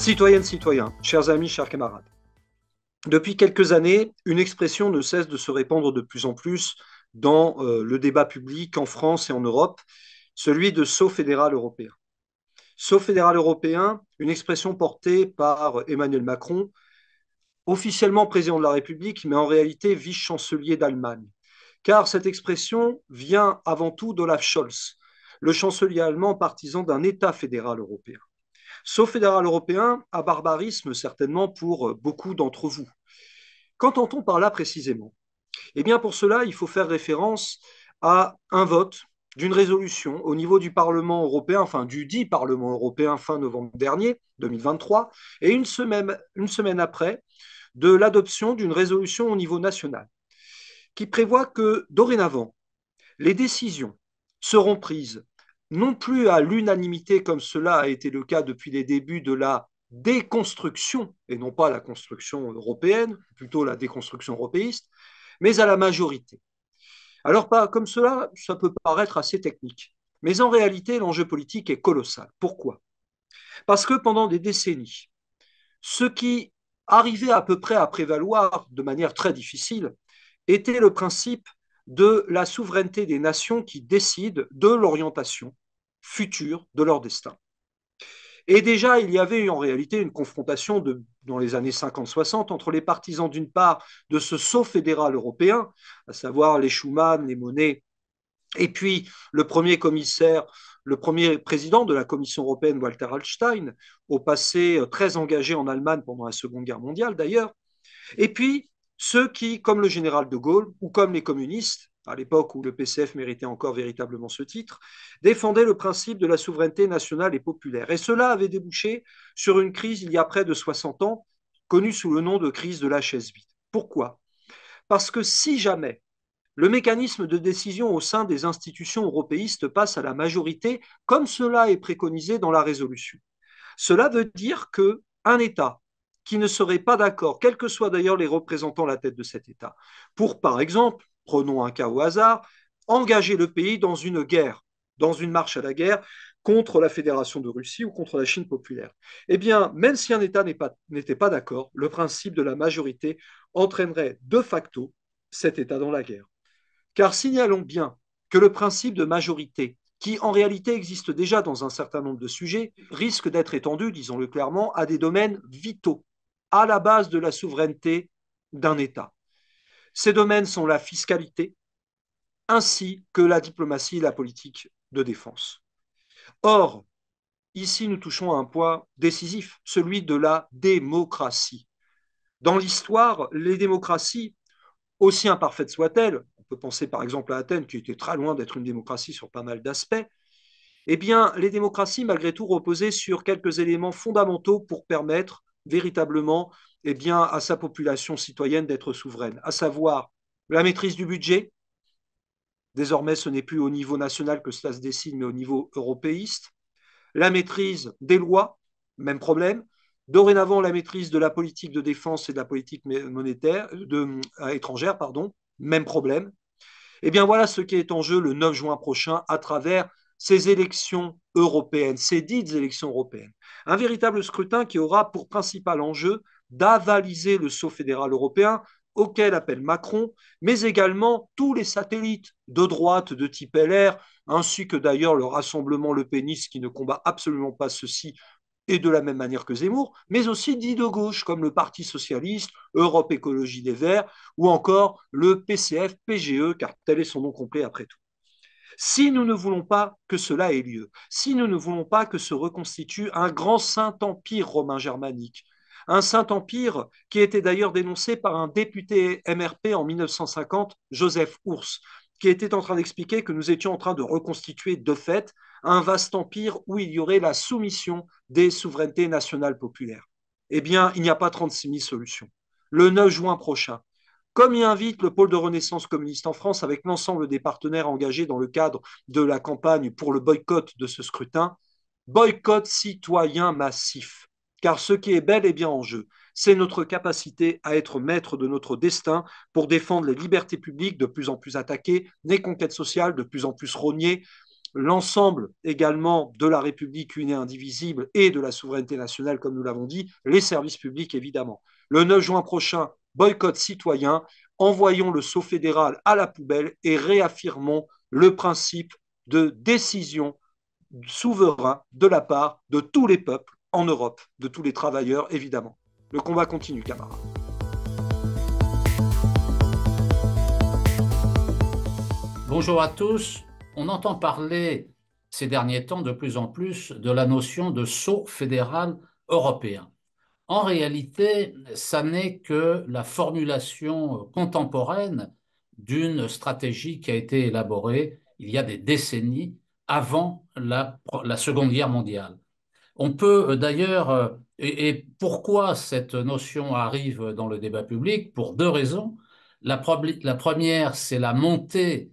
Citoyennes, citoyens, chers amis, chers camarades. Depuis quelques années, une expression ne cesse de se répandre de plus en plus dans le débat public en France et en Europe, celui de saut fédéral européen. Saut fédéral européen, une expression portée par Emmanuel Macron, officiellement président de la République, mais en réalité vice-chancelier d'Allemagne. Car cette expression vient avant tout d'Olaf Scholz, le chancelier allemand partisan d'un État fédéral européen. Saut fédéral européen, un barbarisme certainement pour beaucoup d'entre vous. Qu'entend-on par là précisément? Eh bien, pour cela, il faut faire référence à un vote d'une résolution au niveau du Parlement européen, enfin du dit Parlement européen fin novembre dernier, 2023, et une semaine après, de l'adoption d'une résolution au niveau national, qui prévoit que dorénavant, les décisions seront prises non plus à l'unanimité comme cela a été le cas depuis les débuts de la déconstruction, et non pas la construction européenne, plutôt la déconstruction européiste, mais à la majorité. Alors, pas comme cela, ça peut paraître assez technique, mais en réalité, l'enjeu politique est colossal. Pourquoi? Parce que pendant des décennies, ce qui arrivait à peu près à prévaloir de manière très difficile était le principe de la souveraineté des nations qui décident de l'orientation future de leur destin. Et déjà, il y avait eu en réalité une confrontation dans les années 50-60 entre les partisans d'une part de ce saut fédéral européen, à savoir les Schuman, les Monnet, et puis le premier commissaire, le premier président de la Commission européenne, Walter Hallstein, au passé très engagé en Allemagne pendant la Seconde Guerre mondiale d'ailleurs, et puis ceux qui, comme le général de Gaulle ou comme les communistes, à l'époque où le PCF méritait encore véritablement ce titre, défendaient le principe de la souveraineté nationale et populaire. Et cela avait débouché sur une crise il y a près de 60 ans, connue sous le nom de crise de la chaise vide. Pourquoi? Parce que si jamais le mécanisme de décision au sein des institutions européistes passe à la majorité, comme cela est préconisé dans la résolution, cela veut dire qu'un État qui ne serait pas d'accord, quels que soient d'ailleurs les représentants à la tête de cet État, pour, par exemple, prenons un cas au hasard, engager le pays dans une guerre, dans une marche à la guerre contre la Fédération de Russie ou contre la Chine populaire. Eh bien, même si un État n'était pas d'accord, le principe de la majorité entraînerait de facto cet État dans la guerre. Car signalons bien que le principe de majorité, qui en réalité existe déjà dans un certain nombre de sujets, risque d'être étendu, disons-le clairement, à des domaines vitaux, à la base de la souveraineté d'un État. Ces domaines sont la fiscalité, ainsi que la diplomatie et la politique de défense. Or, ici, nous touchons à un point décisif, celui de la démocratie. Dans l'histoire, les démocraties, aussi imparfaites soient-elles, on peut penser par exemple à Athènes, qui était très loin d'être une démocratie sur pas mal d'aspects, eh bien, les démocraties, malgré tout, reposaient sur quelques éléments fondamentaux pour permettre véritablement eh bien, à sa population citoyenne d'être souveraine, à savoir la maîtrise du budget. Désormais, ce n'est plus au niveau national que cela se décide, mais au niveau européiste. La maîtrise des lois, même problème. Dorénavant, la maîtrise de la politique de défense et de la politique monétaire, étrangère, pardon, même problème. Eh bien, voilà ce qui est en jeu le 9 juin prochain à travers ces élections européennes, ces dites élections européennes. Un véritable scrutin qui aura pour principal enjeu d'avaliser le saut fédéral européen auquel appelle Macron, mais également tous les satellites de droite de type LR, ainsi que d'ailleurs le rassemblement Le Peniste qui ne combat absolument pas ceci et de la même manière que Zemmour, mais aussi dits de gauche, comme le Parti socialiste, Europe Écologie des Verts, ou encore le PCF-PGE, car tel est son nom complet après tout. Si nous ne voulons pas que cela ait lieu, si nous ne voulons pas que se reconstitue un grand Saint-Empire romain germanique, un Saint-Empire qui était d'ailleurs dénoncé par un député MRP en 1950, Joseph Ours, qui était en train d'expliquer que nous étions en train de reconstituer de fait un vaste empire où il y aurait la soumission des souverainetés nationales populaires. Eh bien, il n'y a pas 36 000 solutions. Le 9 juin prochain, comme y invite le pôle de renaissance communiste en France avec l'ensemble des partenaires engagés dans le cadre de la campagne pour le boycott de ce scrutin, boycott citoyen massif. Car ce qui est bel et bien en jeu, c'est notre capacité à être maître de notre destin pour défendre les libertés publiques de plus en plus attaquées, les conquêtes sociales de plus en plus rognées, l'ensemble également de la République une et indivisible et de la souveraineté nationale, comme nous l'avons dit, les services publics évidemment. Le 9 juin prochain, boycott citoyen, envoyons le sceau fédéral à la poubelle et réaffirmons le principe de décision souverain de la part de tous les peuples en Europe, de tous les travailleurs évidemment. Le combat continue, camarades. Bonjour à tous. On entend parler ces derniers temps de plus en plus de la notion de sceau fédéral européen. En réalité, ça n'est que la formulation contemporaine d'une stratégie qui a été élaborée il y a des décennies avant la Seconde Guerre mondiale. On peut d'ailleurs, et pourquoi cette notion arrive dans le débat public? Pour deux raisons. La première, c'est la montée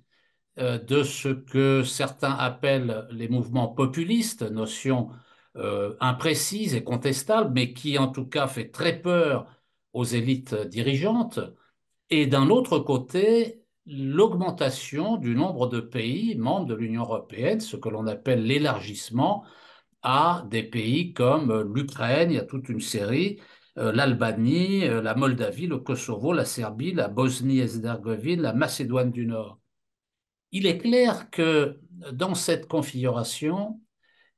de ce que certains appellent les mouvements populistes, notion imprécise et contestable, mais qui en tout cas fait très peur aux élites dirigeantes. Et d'un autre côté, l'augmentation du nombre de pays membres de l'Union européenne, ce que l'on appelle l'élargissement à des pays comme l'Ukraine, il y a toute une série, l'Albanie, la Moldavie, le Kosovo, la Serbie, la Bosnie-Herzégovine, la Macédoine du Nord. Il est clair que dans cette configuration,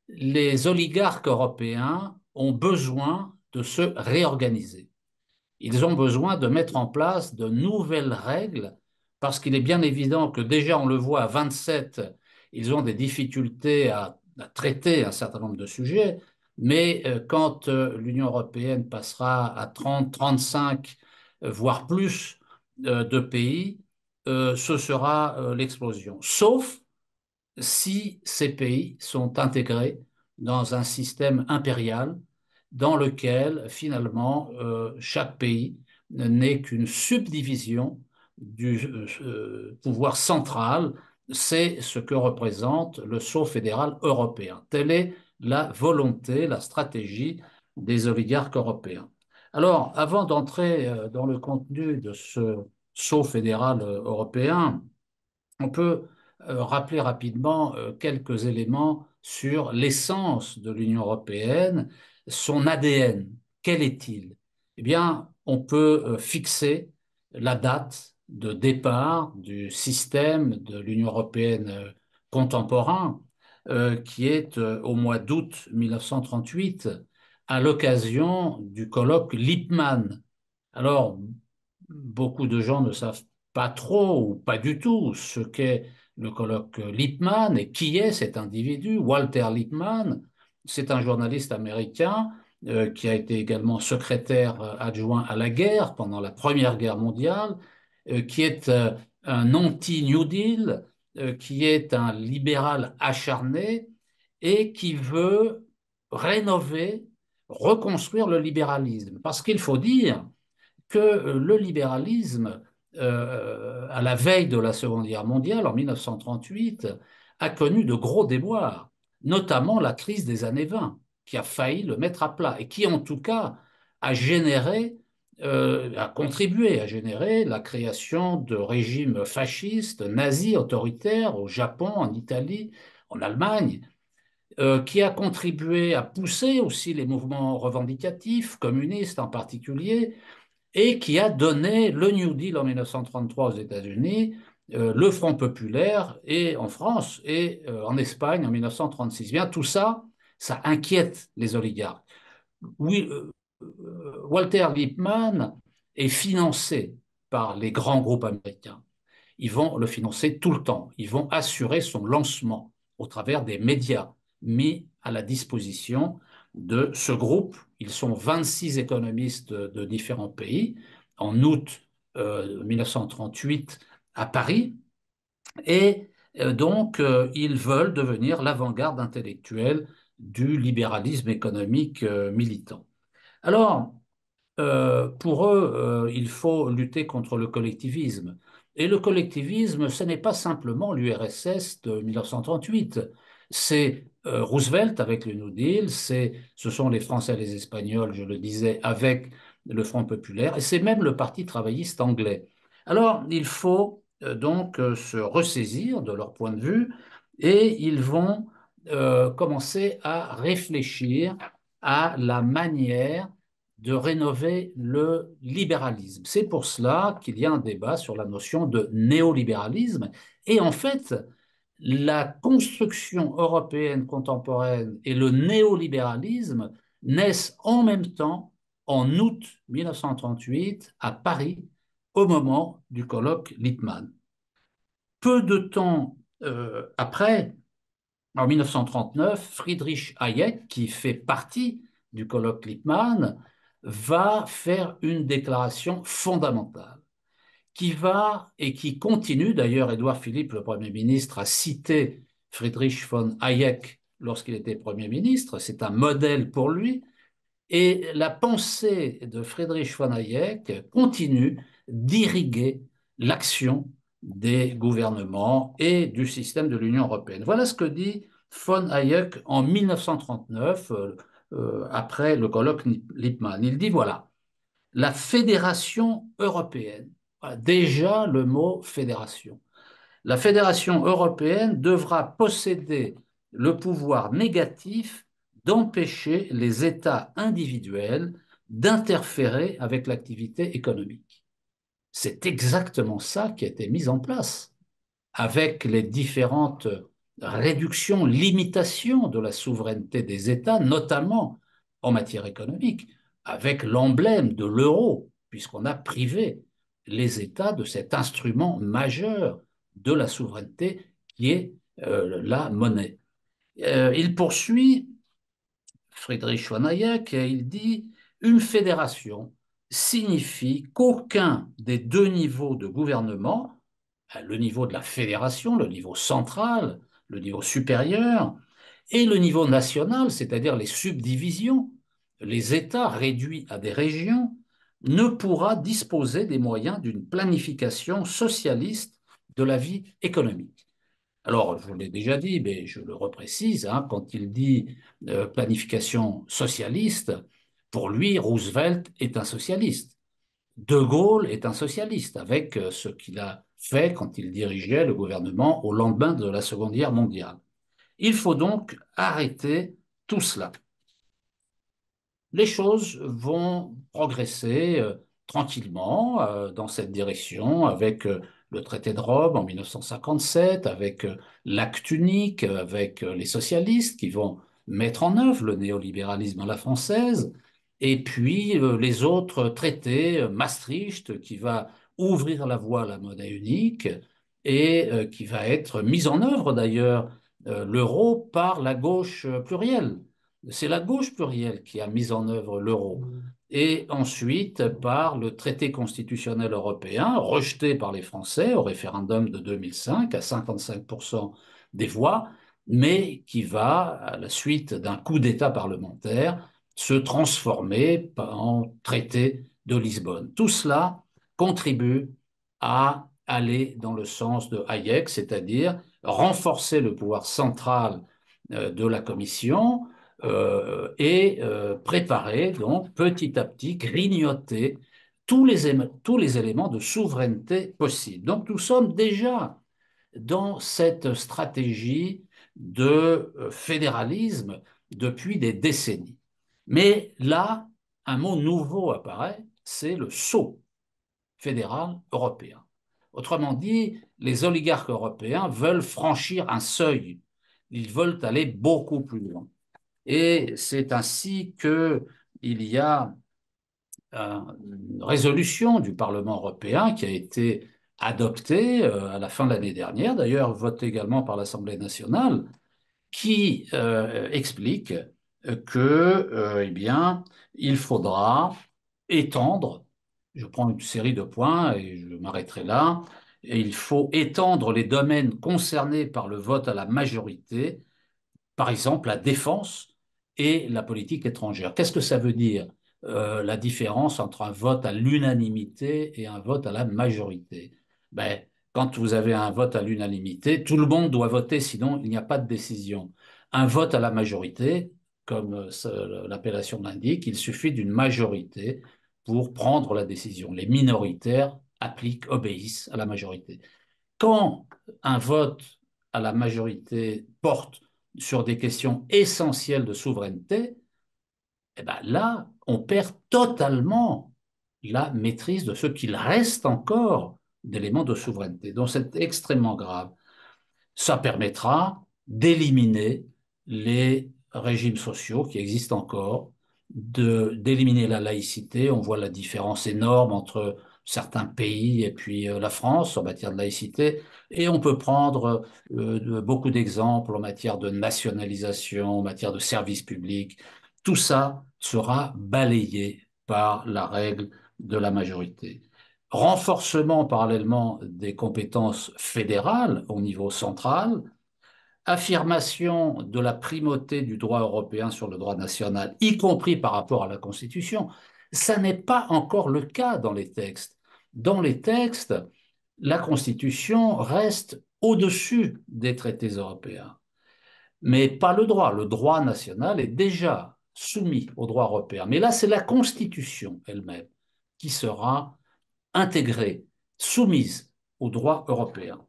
les oligarques européens ont besoin de se réorganiser. Ils ont besoin de mettre en place de nouvelles règles parce qu'il est bien évident que déjà, on le voit à 27, ils ont des difficultés à traiter un certain nombre de sujets, mais quand l'Union européenne passera à 30, 35, voire plus de pays, ce sera l'explosion. Sauf si ces pays sont intégrés dans un système impérial dans lequel finalement chaque pays n'est qu'une subdivision du pouvoir central. C'est ce que représente le sceau fédéral européen. Telle est la volonté, la stratégie des oligarques européens. Alors, avant d'entrer dans le contenu de ce sceau fédéral européen, on peut rappeler rapidement quelques éléments sur l'essence de l'Union européenne, son ADN. Quel est-il? Eh bien, on peut fixer la date de départ du système de l'Union européenne contemporain, qui est au mois d'août 1938, à l'occasion du colloque Lippmann. Alors, beaucoup de gens ne savent pas trop ou pas du tout ce qu'est le colloque Lippmann et qui est cet individu. Walter Lippmann, c'est un journaliste américain qui a été également secrétaire adjoint à la guerre pendant la Première Guerre mondiale, qui est un anti-New Deal, qui est un libéral acharné et qui veut rénover, reconstruire le libéralisme. Parce qu'il faut dire que le libéralisme, à la veille de la Seconde Guerre mondiale, en 1938, a connu de gros déboires, notamment la crise des années 20, qui a failli le mettre à plat et qui, en tout cas, a généré, a contribué à générer la création de régimes fascistes, nazis, autoritaires au Japon, en Italie, en Allemagne, qui a contribué à pousser aussi les mouvements revendicatifs, communistes en particulier, et qui a donné le New Deal en 1933 aux États-Unis, le Front populaire et en France et en Espagne en 1936. Bien, tout ça, ça inquiète les oligarques. Oui, Walter Lippmann est financé par les grands groupes américains. Ils vont le financer tout le temps. Ils vont assurer son lancement au travers des médias mis à la disposition de ce groupe. Ils sont 26 économistes de différents pays en août 1938 à Paris. Et donc, ils veulent devenir l'avant-garde intellectuelle du libéralisme économique militant. Alors, pour eux, il faut lutter contre le collectivisme. Et le collectivisme, ce n'est pas simplement l'URSS de 1938. C'est Roosevelt avec le New Deal, ce sont les Français et les Espagnols, je le disais, avec le Front populaire, et c'est même le Parti travailliste anglais. Alors, il faut donc se ressaisir de leur point de vue et ils vont commencer à réfléchir à la manière de rénover le libéralisme. C'est pour cela qu'il y a un débat sur la notion de néolibéralisme. Et en fait, la construction européenne contemporaine et le néolibéralisme naissent en même temps en août 1938 à Paris, au moment du colloque Lippmann. Peu de temps après, en 1939, Friedrich Hayek, qui fait partie du colloque Lippmann, va faire une déclaration fondamentale qui va et qui continue, d'ailleurs Édouard Philippe, le Premier ministre, a cité Friedrich von Hayek lorsqu'il était Premier ministre, c'est un modèle pour lui, et la pensée de Friedrich von Hayek continue d'irriguer l'action des gouvernements et du système de l'Union européenne. Voilà ce que dit von Hayek en 1939, après le colloque Lippmann. Il dit, voilà, la fédération européenne, voilà, déjà le mot fédération, la fédération européenne devra posséder le pouvoir négatif d'empêcher les États individuels d'interférer avec l'activité économique. C'est exactement ça qui a été mis en place avec les différentes réductions, limitations de la souveraineté des États, notamment en matière économique, avec l'emblème de l'euro, puisqu'on a privé les États de cet instrument majeur de la souveraineté qui est la monnaie. Il poursuit, Friedrich von Hayek, et il dit une fédération signifie qu'aucun des deux niveaux de gouvernement, le niveau de la fédération, le niveau central, le niveau supérieur, et le niveau national, c'est-à-dire les subdivisions, les États réduits à des régions, ne pourra disposer des moyens d'une planification socialiste de la vie économique. Alors, je l'ai déjà dit, mais je le reprécise, hein, quand il dit planification socialiste, pour lui, Roosevelt est un socialiste. De Gaulle est un socialiste, avec ce qu'il a fait quand il dirigeait le gouvernement au lendemain de la Seconde Guerre mondiale. Il faut donc arrêter tout cela. Les choses vont progresser tranquillement dans cette direction avec le traité de Rome en 1957, avec l'acte unique, avec les socialistes qui vont mettre en œuvre le néolibéralisme à la française, et puis les autres traités, Maastricht qui va ouvrir la voie à la monnaie unique et qui va être mise en œuvre d'ailleurs l'euro par la gauche plurielle. C'est la gauche plurielle qui a mis en œuvre l'euro. Et ensuite, par le traité constitutionnel européen, rejeté par les Français au référendum de 2005 à 55% des voix, mais qui va, à la suite d'un coup d'État parlementaire, se transformer en traité de Lisbonne. Tout cela contribue à aller dans le sens de Hayek, c'est-à-dire renforcer le pouvoir central de la Commission, et préparer, donc, petit à petit, grignoter tous les éléments de souveraineté possibles. Donc, nous sommes déjà dans cette stratégie de fédéralisme depuis des décennies. Mais là, un mot nouveau apparaît, c'est le sceau fédéral européen. Autrement dit, les oligarques européens veulent franchir un seuil. Ils veulent aller beaucoup plus loin. Et c'est ainsi qu'il y a une résolution du Parlement européen qui a été adoptée à la fin de l'année dernière, d'ailleurs votée également par l'Assemblée nationale, qui explique que, eh bien, il faudra étendre, je prends une série de points et je m'arrêterai là, et il faut étendre les domaines concernés par le vote à la majorité, par exemple la défense et la politique étrangère. Qu'est-ce que ça veut dire, la différence entre un vote à l'unanimité et un vote à la majorité? Ben, quand vous avez un vote à l'unanimité, tout le monde doit voter, sinon il n'y a pas de décision. Un vote à la majorité, comme l'appellation l'indique, il suffit d'une majorité pour prendre la décision. Les minoritaires appliquent, obéissent à la majorité. Quand un vote à la majorité porte sur des questions essentielles de souveraineté, eh ben là, on perd totalement la maîtrise de ce qu'il reste encore d'éléments de souveraineté. Donc c'est extrêmement grave. Ça permettra d'éliminer les régimes sociaux qui existent encore, d'éliminer la laïcité. On voit la différence énorme entre certains pays et puis la France en matière de laïcité. Et on peut prendre beaucoup d'exemples en matière de nationalisation, en matière de services publics. Tout ça sera balayé par la règle de la majorité. Renforcement parallèlement des compétences fédérales au niveau central, affirmation de la primauté du droit européen sur le droit national, y compris par rapport à la Constitution. Ça n'est pas encore le cas dans les textes. Dans les textes, la Constitution reste au-dessus des traités européens, mais pas le droit. Le droit national est déjà soumis au droit européen. Mais là, c'est la Constitution elle-même qui sera intégrée, soumise au droit européen.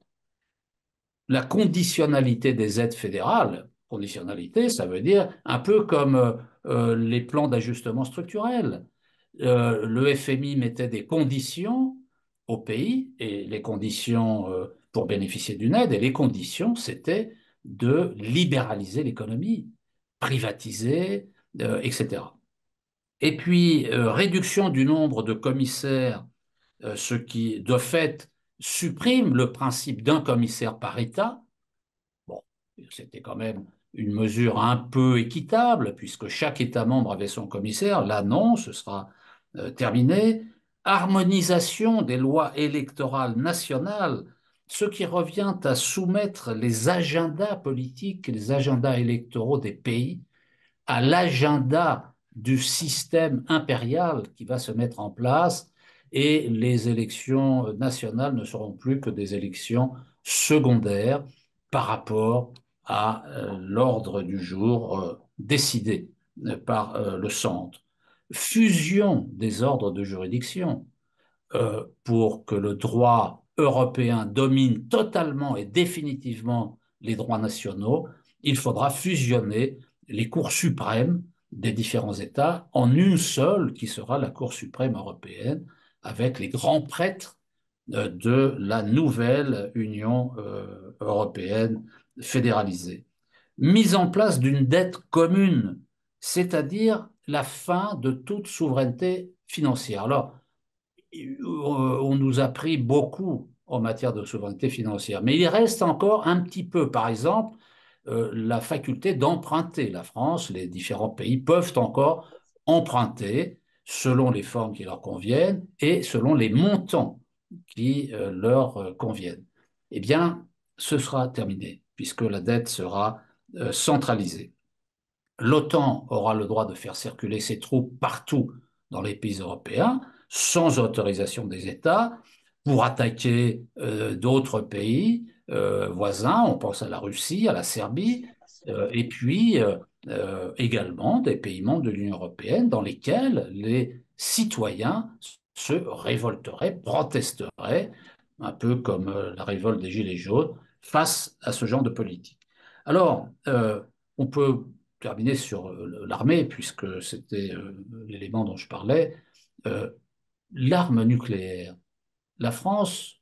La conditionnalité des aides fédérales, conditionnalité, ça veut dire un peu comme les plans d'ajustement structurel. Le FMI mettait des conditions au pays et les conditions pour bénéficier d'une aide, et les conditions, c'était de libéraliser l'économie, privatiser, etc. Et puis, réduction du nombre de commissaires, ce qui, de fait, supprime le principe d'un commissaire par État. Bon, c'était quand même une mesure un peu équitable, puisque chaque État membre avait son commissaire. Là, non, ce sera terminé. Harmonisation des lois électorales nationales, ce qui revient à soumettre les agendas politiques, les agendas électoraux des pays à l'agenda du système impérial qui va se mettre en place, et les élections nationales ne seront plus que des élections secondaires par rapport à l'ordre du jour décidé par le centre. Fusion des ordres de juridiction pour que le droit européen domine totalement et définitivement les droits nationaux, il faudra fusionner les cours suprêmes des différents États en une seule qui sera la Cour suprême européenne, avec les grands prêtres de la nouvelle Union européenne fédéralisée. Mise en place d'une dette commune, c'est-à-dire la fin de toute souveraineté financière. Alors, on nous a pris beaucoup en matière de souveraineté financière, mais il reste encore un petit peu, par exemple, la faculté d'emprunter. La France, les différents pays peuvent encore emprunter selon les formes qui leur conviennent et selon les montants qui leur conviennent. Eh bien, ce sera terminé, puisque la dette sera centralisée. L'OTAN aura le droit de faire circuler ses troupes partout dans les pays européens, sans autorisation des États, pour attaquer d'autres pays voisins. On pense à la Russie, à la Serbie, et puis également des pays membres de l'Union européenne dans lesquels les citoyens se révolteraient, protesteraient, un peu comme la révolte des Gilets jaunes, face à ce genre de politique. Alors, on peut terminer sur l'armée, puisque c'était l'élément dont je parlais. Euh, L'arme nucléaire. La France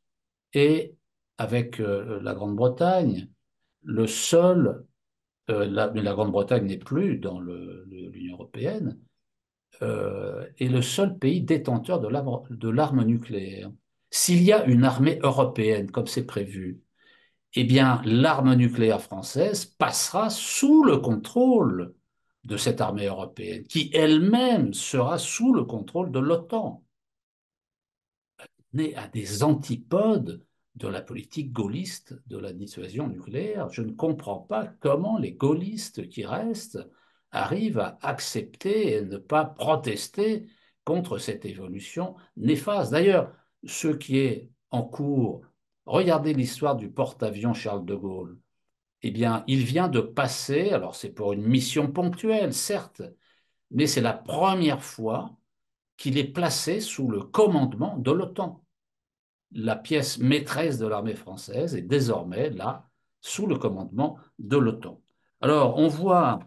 est, avec la Grande-Bretagne, le seul, mais la Grande-Bretagne n'est plus dans l'Union européenne, est le seul pays détenteur de l'arme nucléaire. S'il y a une armée européenne, comme c'est prévu, eh bien, l'arme nucléaire française passera sous le contrôle de cette armée européenne, qui elle-même sera sous le contrôle de l'OTAN, né à des antipodes de la politique gaulliste de la dissuasion nucléaire. Je ne comprends pas comment les gaullistes qui restent arrivent à accepter et ne pas protester contre cette évolution néfaste. D'ailleurs, ce qui est en cours, regardez l'histoire du porte-avions Charles de Gaulle. Eh bien, il vient de passer, alors c'est pour une mission ponctuelle, certes, mais c'est la première fois qu'il est placé sous le commandement de l'OTAN. La pièce maîtresse de l'armée française est désormais là sous le commandement de l'OTAN. Alors, on voit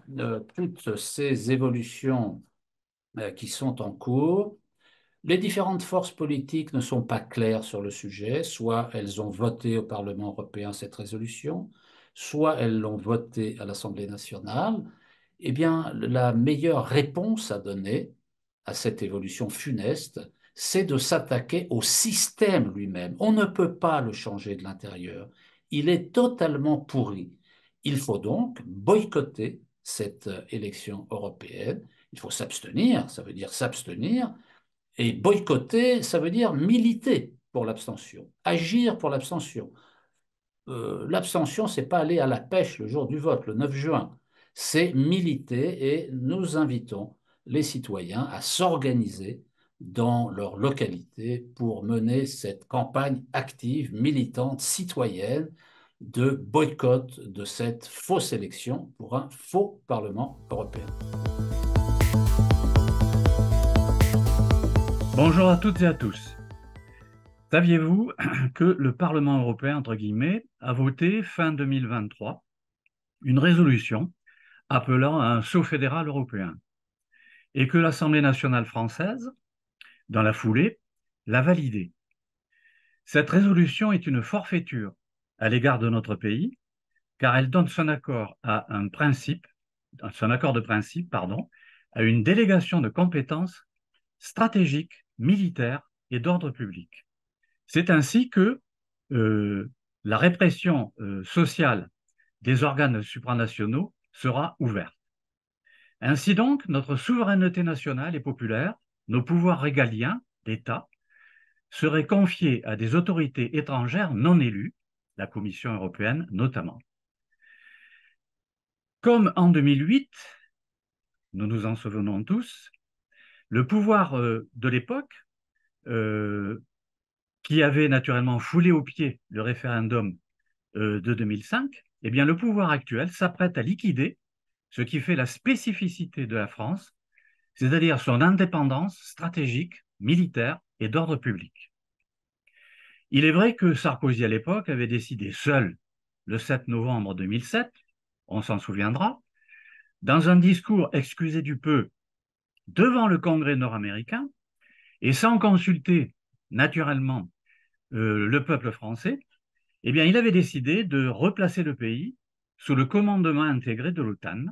toutes ces évolutions qui sont en cours. Les différentes forces politiques ne sont pas claires sur le sujet, soit elles ont voté au Parlement européen cette résolution, soit elles l'ont votée à l'Assemblée nationale. Eh bien, la meilleure réponse à donner à cette évolution funeste, c'est de s'attaquer au système lui-même. On ne peut pas le changer de l'intérieur. Il est totalement pourri. Il faut donc boycotter cette élection européenne. Il faut s'abstenir, ça veut dire s'abstenir, et boycotter, ça veut dire militer pour l'abstention, agir pour l'abstention. L'abstention, c'est pas aller à la pêche le jour du vote, le 9 juin. C'est militer et nous invitons les citoyens à s'organiser dans leur localité pour mener cette campagne active, militante, citoyenne de boycott de cette fausse élection pour un faux Parlement européen. Bonjour à toutes et à tous. Saviez-vous que le Parlement européen, entre guillemets, a voté fin 2023 une résolution appelant à un saut fédéral européen et que l'Assemblée nationale française, dans la foulée, l'a validée? Cette résolution est une forfaiture à l'égard de notre pays car elle donne son accord à un principe, son accord de principe, pardon, à une délégation de compétences stratégiques, militaires et d'ordre public. C'est ainsi que la répression sociale des organes supranationaux sera ouverte. Ainsi donc, notre souveraineté nationale et populaire, nos pouvoirs régaliens d'État, seraient confiés à des autorités étrangères non élues, la Commission européenne notamment. Comme en 2008, nous nous en souvenons tous, le pouvoir de l'époque, qui avait naturellement foulé aux pieds le référendum de 2005, eh bien, le pouvoir actuel s'apprête à liquider ce qui fait la spécificité de la France, c'est-à-dire son indépendance stratégique, militaire et d'ordre public. Il est vrai que Sarkozy, à l'époque, avait décidé seul, le 7 novembre 2007, on s'en souviendra, dans un discours, excusez du peu, devant le Congrès nord-américain, et sans consulter naturellement le peuple français, eh bien, il avait décidé de replacer le pays sous le commandement intégré de l'OTAN,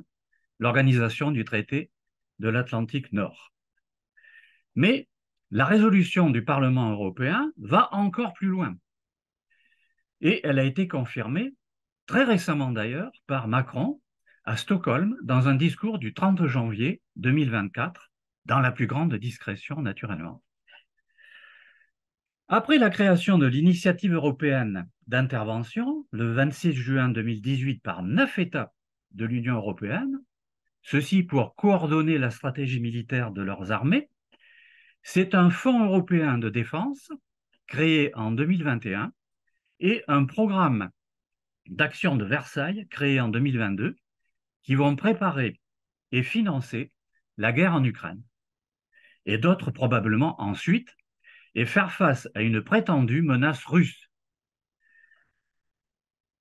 l'organisation du traité de l'Atlantique Nord. Mais la résolution du Parlement européen va encore plus loin. Et elle a été confirmée, très récemment d'ailleurs, par Macron à Stockholm dans un discours du 30 janvier 2024, dans la plus grande discrétion naturellement. Après la création de l'initiative européenne d'intervention, le 26 juin 2018 par 9 États de l'Union européenne, ceci pour coordonner la stratégie militaire de leurs armées, c'est un fonds européen de défense créé en 2021 et un programme d'action de Versailles créé en 2022 qui vont préparer et financer la guerre en Ukraine et d'autres probablement ensuite et faire face à une prétendue menace russe.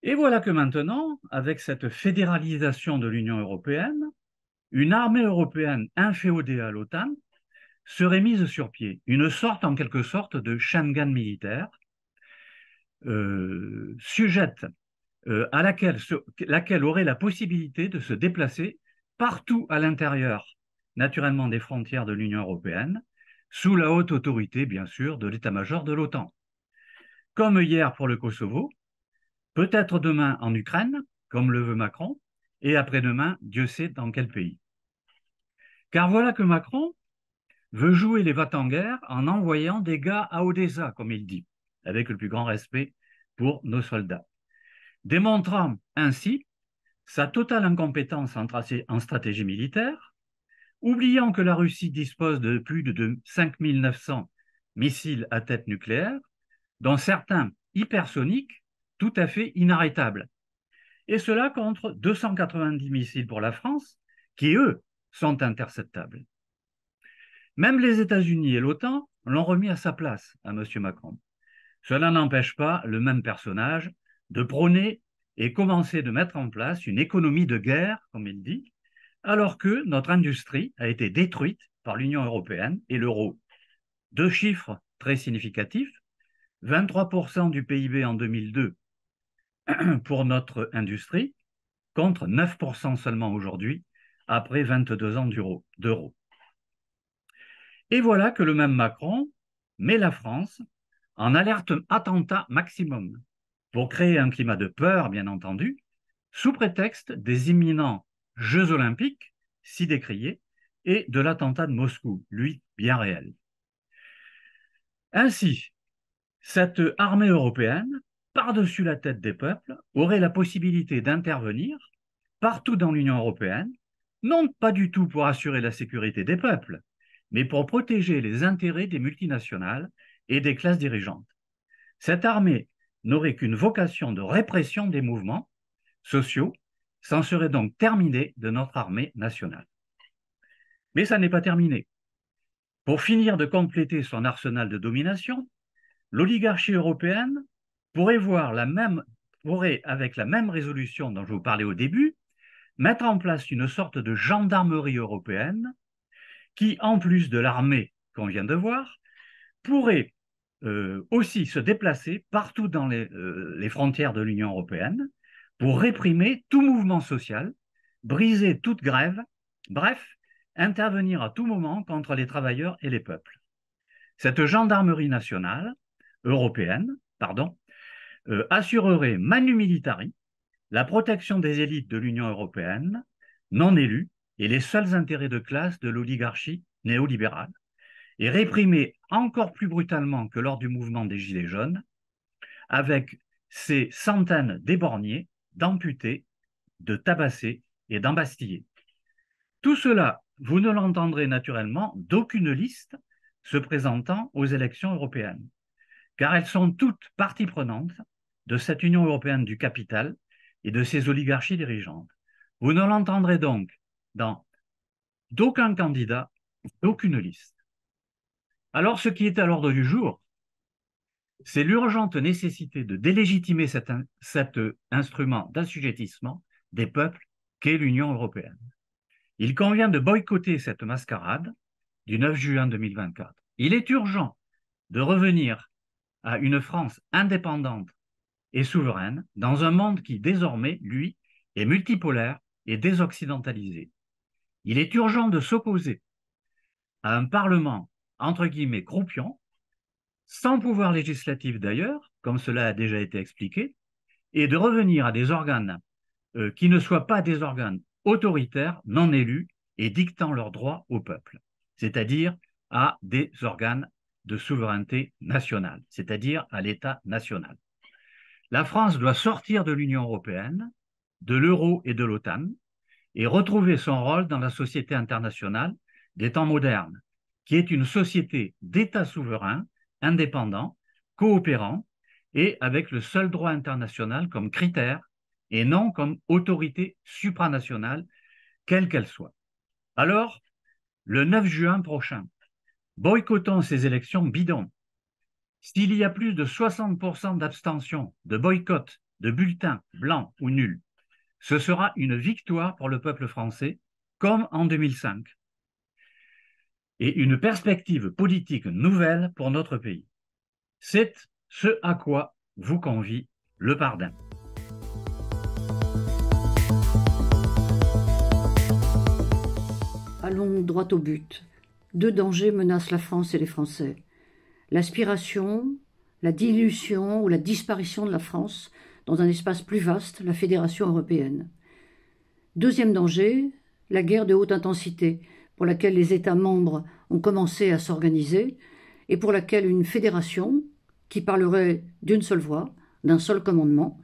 Et voilà que maintenant, avec cette fédéralisation de l'Union européenne, une armée européenne inféodée à l'OTAN serait mise sur pied, une sorte en quelque sorte de Schengen militaire, sujette à laquelle aurait la possibilité de se déplacer partout à l'intérieur, naturellement des frontières de l'Union européenne, sous la haute autorité, bien sûr, de l'état-major de l'OTAN. Comme hier pour le Kosovo, peut-être demain en Ukraine, comme le veut Macron, et après-demain, Dieu sait dans quel pays. Car voilà que Macron veut jouer les va-t-en-guerre en envoyant des gars à Odessa, comme il dit, avec le plus grand respect pour nos soldats, démontrant ainsi sa totale incompétence en stratégie militaire, oubliant que la Russie dispose de plus de 5900 missiles à tête nucléaire, dont certains hypersoniques tout à fait inarrêtables. Et cela contre 290 missiles pour la France, qui, eux, sont interceptables. Même les États-Unis et l'OTAN l'ont remis à sa place à M. Macron. Cela n'empêche pas le même personnage de prôner et commencer de mettre en place une économie de guerre, comme il dit, alors que notre industrie a été détruite par l'Union européenne et l'euro. Deux chiffres très significatifs, 23% du PIB en 2002 pour notre industrie, contre 9% seulement aujourd'hui, après 22 ans d'euro. Et voilà que le même Macron met la France en alerte attentat maximum pour créer un climat de peur, bien entendu, sous prétexte des imminents Jeux olympiques, si décriés, et de l'attentat de Moscou, lui, bien réel. Ainsi, cette armée européenne, par-dessus la tête des peuples, aurait la possibilité d'intervenir partout dans l'Union européenne, non pas du tout pour assurer la sécurité des peuples, mais pour protéger les intérêts des multinationales et des classes dirigeantes. Cette armée n'aurait qu'une vocation de répression des mouvements sociaux, s'en serait donc terminée de notre armée nationale. Mais ça n'est pas terminé. Pour finir de compléter son arsenal de domination, l'oligarchie européenne pourrait, avec la même résolution dont je vous parlais au début, mettre en place une sorte de gendarmerie européenne qui, en plus de l'armée qu'on vient de voir, pourrait aussi se déplacer partout dans les frontières de l'Union européenne pour réprimer tout mouvement social, briser toute grève, bref, intervenir à tout moment contre les travailleurs et les peuples. Cette gendarmerie nationale, européenne, assurerait manu militari la protection des élites de l'Union européenne, non élues, et les seuls intérêts de classe de l'oligarchie néolibérale, et réprimer encore plus brutalement que lors du mouvement des Gilets jaunes, avec ces centaines d'éborgnés, d'amputés, de tabassés et d'embastillés. Tout cela, vous ne l'entendrez naturellement d'aucune liste se présentant aux élections européennes, car elles sont toutes parties prenantes de cette Union européenne du capital et de ses oligarchies dirigeantes. Vous ne l'entendrez donc dans d'aucun candidat, d'aucune liste. Alors, ce qui est à l'ordre du jour, c'est l'urgente nécessité de délégitimer cet instrument d'assujettissement des peuples qu'est l'Union européenne. Il convient de boycotter cette mascarade du 9 juin 2024. Il est urgent de revenir à une France indépendante et souveraine dans un monde qui, désormais, lui, est multipolaire et désoccidentalisé. Il est urgent de s'opposer à un Parlement, entre guillemets, croupion, sans pouvoir législatif d'ailleurs, comme cela a déjà été expliqué, et de revenir à des organes qui ne soient pas des organes autoritaires, non élus et dictant leurs droits au peuple, c'est-à-dire à des organes de souveraineté nationale, c'est-à-dire à l'État national. La France doit sortir de l'Union européenne, de l'euro et de l'OTAN, et retrouver son rôle dans la société internationale des temps modernes, qui est une société d'États souverains, indépendants, coopérants, et avec le seul droit international comme critère, et non comme autorité supranationale, quelle qu'elle soit. Alors, le 9 juin prochain, boycottons ces élections bidons. S'il y a plus de 60% d'abstention, de boycott, de bulletins blancs ou nuls, ce sera une victoire pour le peuple français, comme en 2005, et une perspective politique nouvelle pour notre pays. C'est ce à quoi vous convie le Pardin. Allons droit au but. Deux dangers menacent la France et les Français. L'aspiration, la dilution ou la disparition de la France dans un espace plus vaste, la Fédération européenne. Deuxième danger, la guerre de haute intensité, pour laquelle les États membres ont commencé à s'organiser et pour laquelle une fédération, qui parlerait d'une seule voix, d'un seul commandement,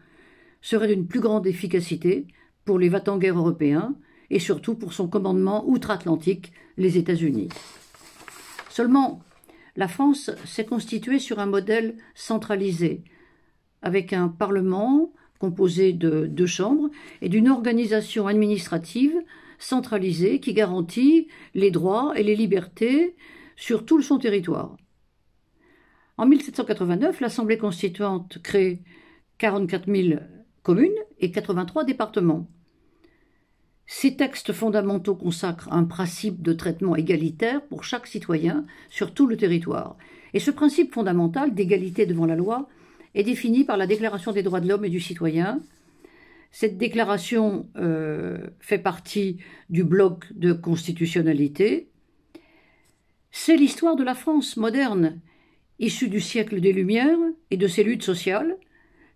serait d'une plus grande efficacité pour les va-t-en-guerre européens et surtout pour son commandement outre-Atlantique, les États-Unis. Seulement, la France s'est constituée sur un modèle centralisé, avec un Parlement composé de 2 chambres et d'une organisation administrative centralisée qui garantit les droits et les libertés sur tout son territoire. En 1789, l'Assemblée constituante crée 44 000 communes et 83 départements. Ces textes fondamentaux consacrent un principe de traitement égalitaire pour chaque citoyen sur tout le territoire. Et ce principe fondamental d'égalité devant la loi est défini par la Déclaration des droits de l'homme et du citoyen. Cette déclaration fait partie du bloc de constitutionnalité. C'est l'histoire de la France moderne, issue du siècle des Lumières et de ses luttes sociales.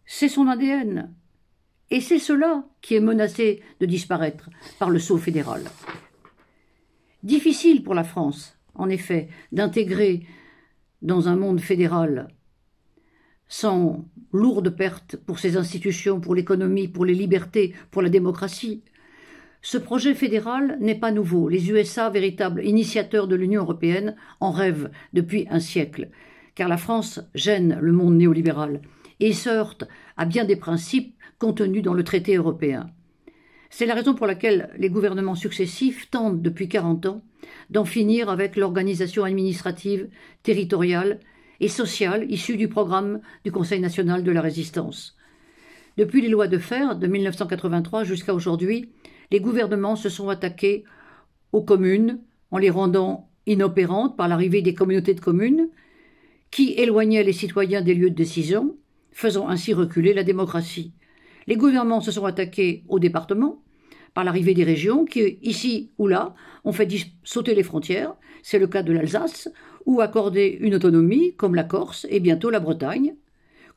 C'est son ADN. Et c'est cela qui est menacé de disparaître par le sceau fédéral. Difficile pour la France, en effet, d'intégrer dans un monde fédéral sans lourdes pertes pour ses institutions, pour l'économie, pour les libertés, pour la démocratie. Ce projet fédéral n'est pas nouveau. Les USA, véritables initiateurs de l'Union européenne, en rêvent depuis un siècle, car la France gêne le monde néolibéral et se heurte à bien des principes contenus dans le traité européen. C'est la raison pour laquelle les gouvernements successifs tentent depuis 40 ans d'en finir avec l'organisation administrative, territoriale et sociale issue du programme du Conseil national de la résistance. Depuis les lois de fer de 1983 jusqu'à aujourd'hui, les gouvernements se sont attaqués aux communes en les rendant inopérantes par l'arrivée des communautés de communes qui éloignaient les citoyens des lieux de décision, faisant ainsi reculer la démocratie. Les gouvernements se sont attaqués aux départements par l'arrivée des régions qui, ici ou là, ont fait sauter les frontières. C'est le cas de l'Alsace, ou accorder une autonomie, comme la Corse et bientôt la Bretagne.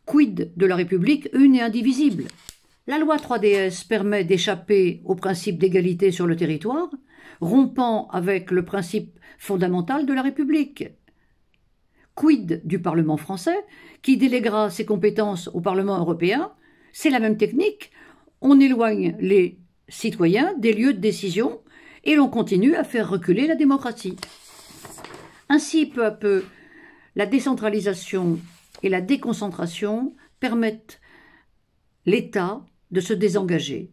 Quid de la République une et indivisible? La loi 3DS permet d'échapper au principe d'égalité sur le territoire, rompant avec le principe fondamental de la République. Quid du Parlement français, qui déléguera ses compétences au Parlement européen? C'est la même technique. On éloigne les citoyens des lieux de décision et l'on continue à faire reculer la démocratie. Ainsi, peu à peu, la décentralisation et la déconcentration permettent l'État de se désengager.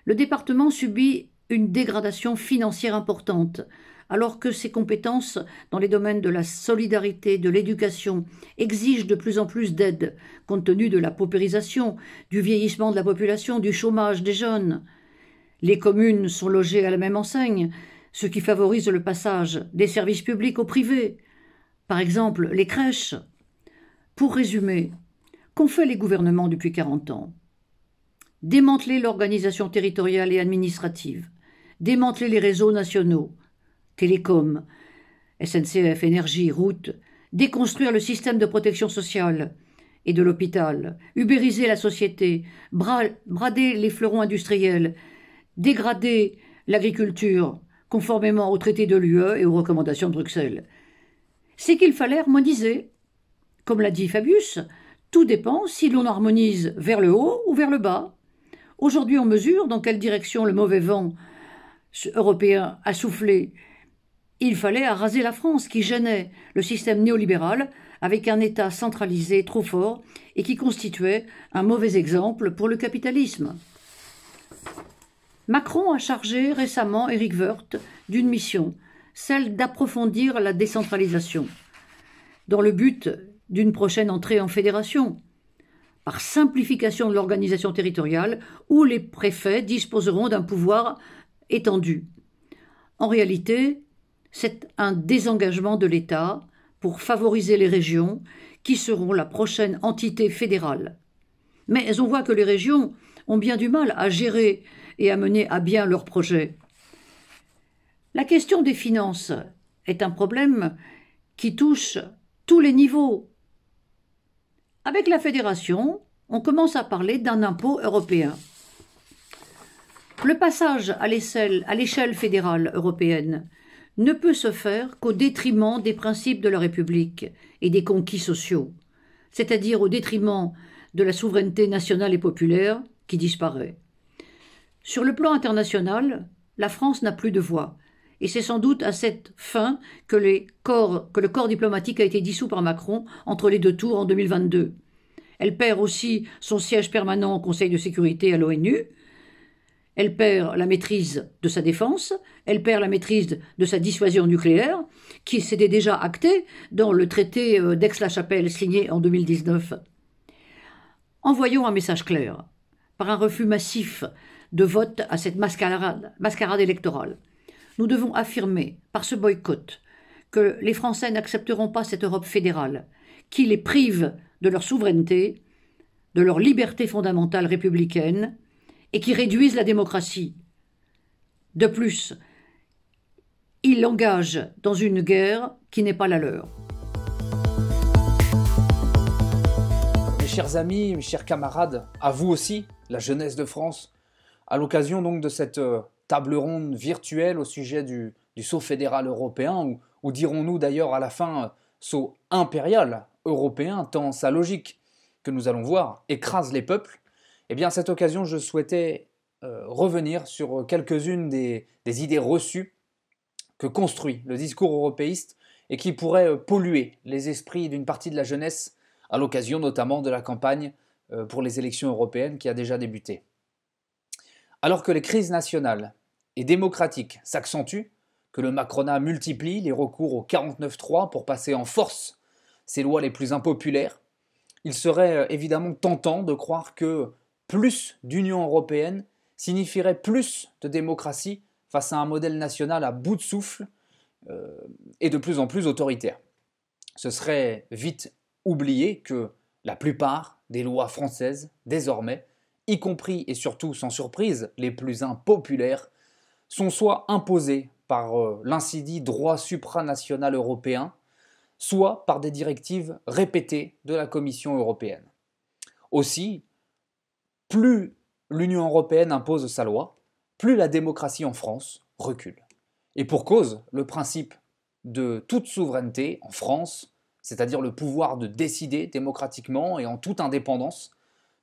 Le département subit une dégradation financière importante, alors que ses compétences dans les domaines de la solidarité, de l'éducation, exigent de plus en plus d'aide, compte tenu de la paupérisation, du vieillissement de la population, du chômage des jeunes. Les communes sont logées à la même enseigne, ce qui favorise le passage des services publics au privé. Par exemple, les crèches. Pour résumer, qu'ont fait les gouvernements depuis 40 ans? Démanteler l'organisation territoriale et administrative, démanteler les réseaux nationaux, télécom, SNCF, énergie, routes, déconstruire le système de protection sociale et de l'hôpital, ubériser la société, brader les fleurons industriels, dégrader l'agriculture, conformément au traité de l'UE et aux recommandations de Bruxelles. C'est qu'il fallait harmoniser. Comme l'a dit Fabius, tout dépend si l'on harmonise vers le haut ou vers le bas. Aujourd'hui, on mesure dans quelle direction le mauvais vent européen a soufflé. Il fallait raser la France qui gênait le système néolibéral avec un État centralisé trop fort et qui constituait un mauvais exemple pour le capitalisme. Macron a chargé récemment Éric Woerth d'une mission, celle d'approfondir la décentralisation, dans le but d'une prochaine entrée en fédération, par simplification de l'organisation territoriale où les préfets disposeront d'un pouvoir étendu. En réalité, c'est un désengagement de l'État pour favoriser les régions qui seront la prochaine entité fédérale. Mais on voit que les régions ont bien du mal à gérer et à mener à bien leurs projets. La question des finances est un problème qui touche tous les niveaux. Avec la fédération, on commence à parler d'un impôt européen. Le passage à l'échelle fédérale européenne ne peut se faire qu'au détriment des principes de la République et des conquis sociaux, c'est-à-dire au détriment de la souveraineté nationale et populaire qui disparaît. Sur le plan international, la France n'a plus de voix, et c'est sans doute à cette fin que le corps diplomatique a été dissous par Macron entre les deux tours en 2022. Elle perd aussi son siège permanent au Conseil de sécurité à l'ONU, elle perd la maîtrise de sa défense, elle perd la maîtrise de sa dissuasion nucléaire, qui s'était déjà actée dans le traité d'Aix-la-Chapelle signé en 2019. Envoyons un message clair. par un refus massif de vote à cette mascarade électorale. Nous devons affirmer, par ce boycott, que les Français n'accepteront pas cette Europe fédérale, qui les prive de leur souveraineté, de leur liberté fondamentale républicaine, et qui réduisent la démocratie. De plus, ils l'engagent dans une guerre qui n'est pas la leur. Mes chers amis, mes chers camarades, à vous aussi, la jeunesse de France, à l'occasion donc de cette table ronde virtuelle au sujet du saut fédéral européen, ou dirons-nous d'ailleurs à la fin saut impérial européen, tant sa logique que nous allons voir écrase les peuples, eh bien à cette occasion je souhaitais revenir sur quelques-unes des idées reçues que construit le discours européiste et qui pourraient polluer les esprits d'une partie de la jeunesse à l'occasion notamment de la campagne pour les élections européennes qui a déjà débuté. Alors que les crises nationales et démocratiques s'accentuent, que le Macronat multiplie les recours au 49.3 pour passer en force ses lois les plus impopulaires, il serait évidemment tentant de croire que plus d'Union européenne signifierait plus de démocratie face à un modèle national à bout de souffle et de plus en plus autoritaire. Ce serait vite oublier que la plupart des lois françaises, désormais, y compris et surtout sans surprise les plus impopulaires, sont soit imposées par l'insidie droit supranational européen, soit par des directives répétées de la Commission européenne. Aussi, plus l'Union européenne impose sa loi, plus la démocratie en France recule. Et pour cause, le principe de toute souveraineté en France, c'est-à-dire le pouvoir de décider démocratiquement et en toute indépendance,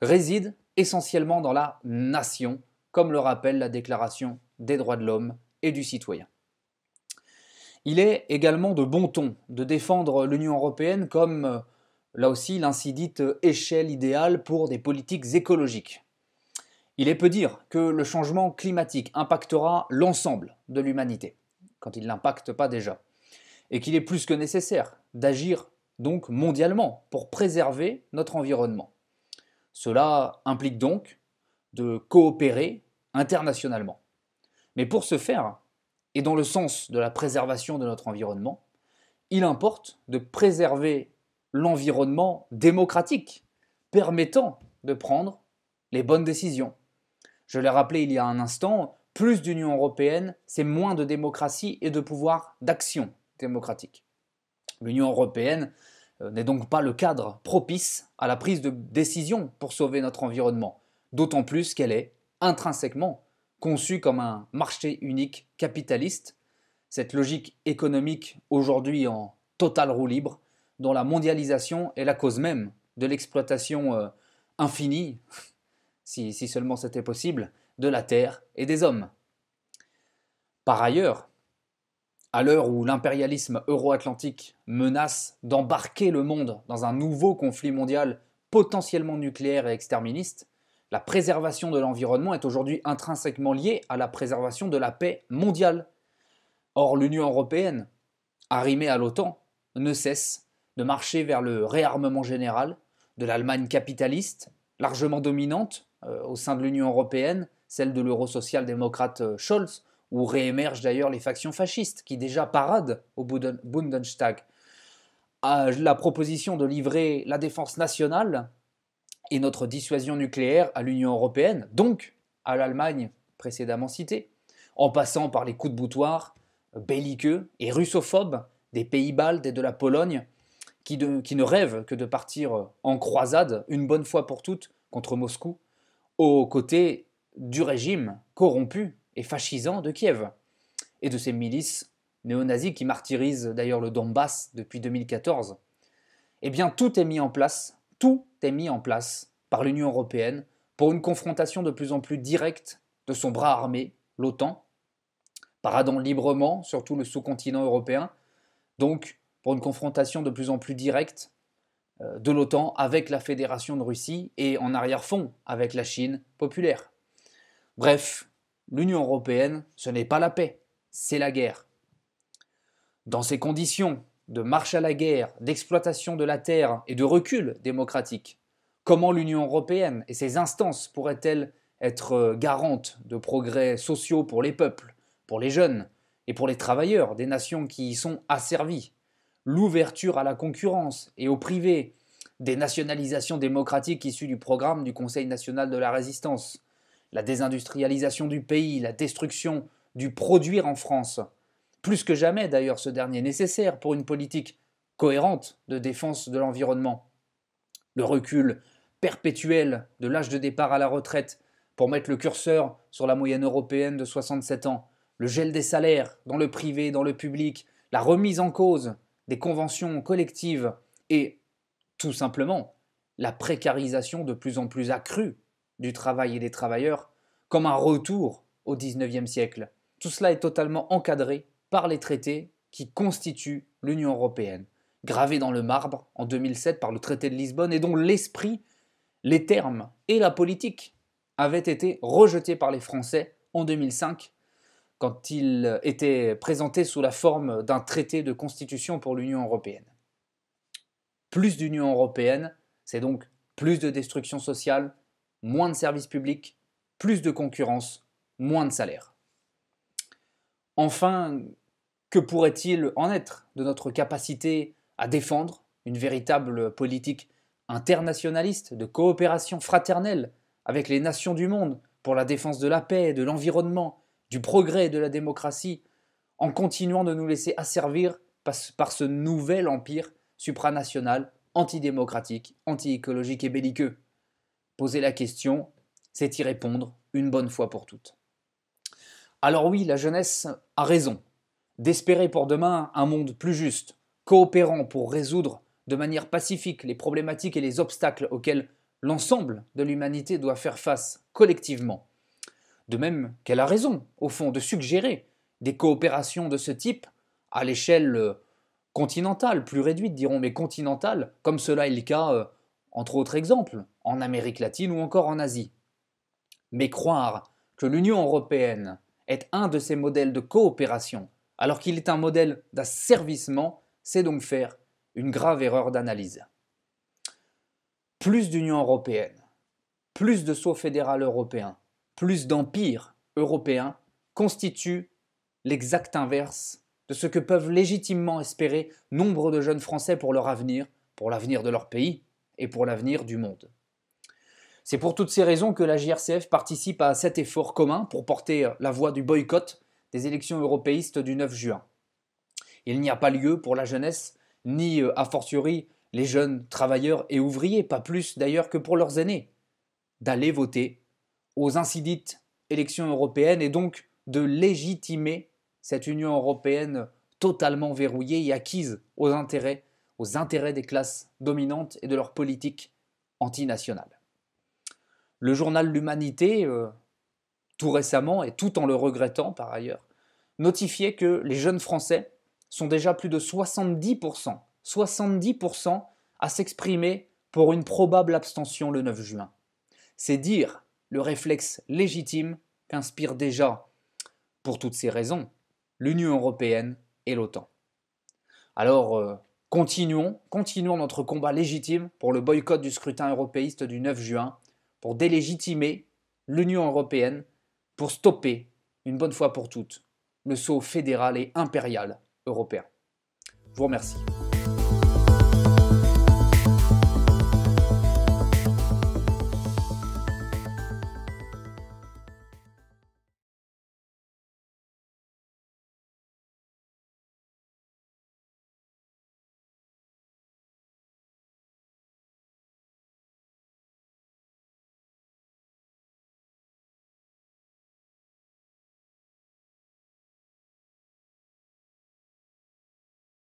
réside essentiellement dans la nation, comme le rappelle la Déclaration des droits de l'homme et du citoyen. Il est également de bon ton de défendre l'Union européenne comme, là aussi, l'ainsi dite échelle idéale pour des politiques écologiques. Il est peu dire que le changement climatique impactera l'ensemble de l'humanité, quand il ne l'impacte pas déjà, et qu'il est plus que nécessaire d'agir donc mondialement pour préserver notre environnement. Cela implique donc de coopérer internationalement. Mais pour ce faire, et dans le sens de la préservation de notre environnement, il importe de préserver l'environnement démocratique, permettant de prendre les bonnes décisions. Je l'ai rappelé il y a un instant, plus d'Union européenne, c'est moins de démocratie et de pouvoir d'action démocratique. L'Union européenne n'est donc pas le cadre propice à la prise de décision pour sauver notre environnement, d'autant plus qu'elle est intrinsèquement conçue comme un marché unique capitaliste, cette logique économique aujourd'hui en totale roue libre, dont la mondialisation est la cause même de l'exploitation infinie, si seulement c'était possible, de la terre et des hommes. Par ailleurs, à l'heure où l'impérialisme euro-atlantique menace d'embarquer le monde dans un nouveau conflit mondial potentiellement nucléaire et exterministe, la préservation de l'environnement est aujourd'hui intrinsèquement liée à la préservation de la paix mondiale. Or, l'Union européenne, arrimée à l'OTAN, ne cesse de marcher vers le réarmement général de l'Allemagne capitaliste, largement dominante au sein de l'Union européenne, celle de l'euro-social-démocrate Scholz, où réémergent d'ailleurs les factions fascistes qui déjà paradent au Bundestag. La proposition de livrer la défense nationale et notre dissuasion nucléaire à l'Union européenne, donc à l'Allemagne précédemment citée, en passant par les coups de boutoir belliqueux et russophobes des pays baltes et de la Pologne, qui ne rêvent que de partir en croisade une bonne fois pour toutes contre Moscou, aux côtés du régime corrompu et fascisant de Kiev, et de ces milices néo-nazis qui martyrisent d'ailleurs le Donbass depuis 2014. Eh bien, tout est mis en place par l'Union européenne pour une confrontation de plus en plus directe de son bras armé, l'OTAN, paradant librement sur tout le sous-continent européen, donc pour une confrontation de plus en plus directe de l'OTAN avec la Fédération de Russie et en arrière-fond avec la Chine populaire. Bref, l'Union européenne, ce n'est pas la paix, c'est la guerre. Dans ces conditions de marche à la guerre, d'exploitation de la terre et de recul démocratique, Comment l'Union européenne et ses instances pourraient-elles être garantes de progrès sociaux pour les peuples, pour les jeunes et pour les travailleurs des nations qui y sont asservies? L'ouverture à la concurrence et au privé, des nationalisations démocratiques issues du programme du Conseil national de la résistance, la désindustrialisation du pays, la destruction du produire en France, plus que jamais d'ailleurs ce dernier nécessaire pour une politique cohérente de défense de l'environnement, le recul perpétuel de l'âge de départ à la retraite pour mettre le curseur sur la moyenne européenne de 67 ans, le gel des salaires dans le privé, dans le public, la remise en cause des conventions collectives et, tout simplement, la précarisation de plus en plus accrue du travail et des travailleurs comme un retour au XIXe siècle. Tout cela est totalement encadré par les traités qui constituent l'Union européenne, gravés dans le marbre en 2007 par le traité de Lisbonne et dont l'esprit, les termes et la politique avaient été rejetés par les Français en 2005 quand il était présenté sous la forme d'un traité de constitution pour l'Union européenne. Plus d'Union européenne, c'est donc plus de destruction sociale, moins de services publics, plus de concurrence, moins de salaires. Enfin, que pourrait-il en être de notre capacité à défendre une véritable politique internationaliste de coopération fraternelle avec les nations du monde pour la défense de la paix, de l'environnement, du progrès et de la démocratie, en continuant de nous laisser asservir par ce nouvel empire supranational, antidémocratique, anti-écologique et belliqueux? Poser la question, c'est y répondre une bonne fois pour toutes. Alors oui, la jeunesse a raison d'espérer pour demain un monde plus juste, coopérant pour résoudre de manière pacifique les problématiques et les obstacles auxquels l'ensemble de l'humanité doit faire face collectivement. De même qu'elle a raison, au fond, de suggérer des coopérations de ce type à l'échelle continentale, plus réduite, dirons, mais continentale, comme cela est le cas, entre autres exemples, en Amérique latine ou encore en Asie. Mais croire que l'Union européenne est un de ces modèles de coopération, alors qu'il est un modèle d'asservissement, c'est donc faire une grave erreur d'analyse. Plus d'Union européenne, plus de sceau fédéral européen, plus d'empire européen constitue l'exact inverse de ce que peuvent légitimement espérer nombre de jeunes Français pour leur avenir, pour l'avenir de leur pays et pour l'avenir du monde. C'est pour toutes ces raisons que la JRCF participe à cet effort commun pour porter la voix du boycott des élections européistes du 9 juin. Il n'y a pas lieu pour la jeunesse, ni a fortiori les jeunes travailleurs et ouvriers, pas plus d'ailleurs que pour leurs aînés, d'aller voter aux incidites élections européennes et donc de légitimer cette Union européenne totalement verrouillée et acquise aux intérêts des classes dominantes et de leur politique antinationale. Le journal L'Humanité, tout récemment, et tout en le regrettant par ailleurs, notifiait que les jeunes Français sont déjà plus de 70% à s'exprimer pour une probable abstention le 9 juin. C'est dire le réflexe légitime qu'inspire déjà, pour toutes ces raisons, l'Union européenne et l'OTAN. Alors, continuons notre combat légitime pour le boycott du scrutin européiste du 9 juin, pour délégitimer l'Union européenne, pour stopper, une bonne fois pour toutes, le saut fédéral et impérial européen. Je vous remercie.